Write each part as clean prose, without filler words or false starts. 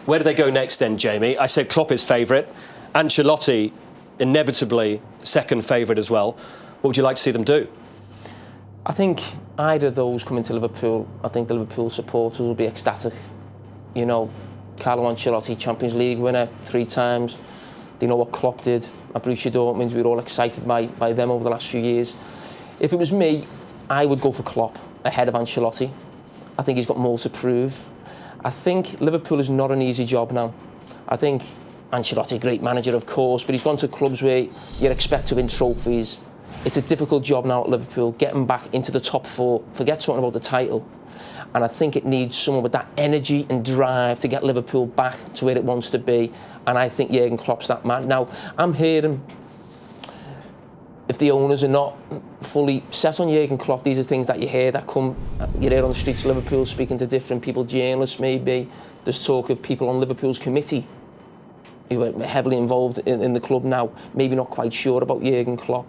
Where do they go next then, Jamie? I said Klopp is favourite. Ancelotti, inevitably, second favourite as well. What would you like to see them do? I think either of those coming to Liverpool, I think the Liverpool supporters will be ecstatic. You know, Carlo Ancelotti, Champions League winner 3 times. They know what Klopp did at Borussia Dortmund. We were all excited by them over the last few years. If it was me, I would go for Klopp ahead of Ancelotti. I think he's got more to prove. I think Liverpool is not an easy job now. I think Ancelotti, great manager, of course, but he's gone to clubs where you're expected to win trophies. It's a difficult job now at Liverpool, getting back into the top 4. Forget talking about the title. And I think it needs someone with that energy and drive to get Liverpool back to where it wants to be. And I think Jurgen Klopp's that man. Now, I'm hearing, if the owners are not fully set on Jurgen Klopp, these are things that you hear you hear on the streets of Liverpool, speaking to different people, journalists maybe. There's talk of people on Liverpool's committee who are heavily involved in the club now, maybe not quite sure about Jurgen Klopp.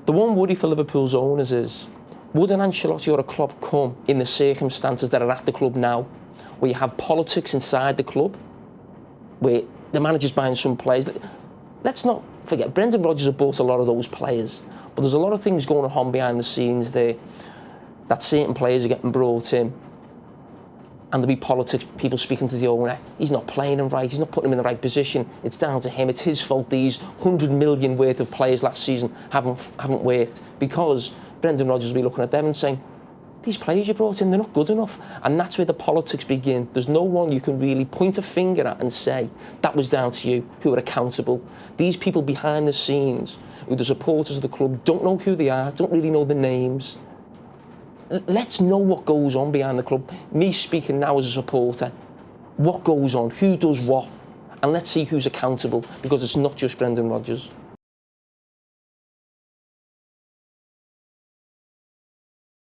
The one worry for Liverpool's owners is, would an Ancelotti or a Klopp come in the circumstances that are at the club now, where you have politics inside the club, where the manager's buying some players? Let's not forget, Brendan Rodgers has bought a lot of those players, but there's a lot of things going on behind the scenes there, that certain players are getting brought in, and there'll be politics, people speaking to the owner, he's not playing him right, he's not putting him in the right position, it's down to him, it's his fault these 100 million worth of players last season haven't worked, because Brendan Rodgers will be looking at them and saying, these players you brought in, they're not good enough. And that's where the politics begin. There's no one you can really point a finger at and say, that was down to you, who are accountable. These people behind the scenes, who the supporters of the club don't know who they are, don't really know the names. Let's know what goes on behind the club. Me speaking now as a supporter, what goes on, who does what, and let's see who's accountable, because it's not just Brendan Rodgers.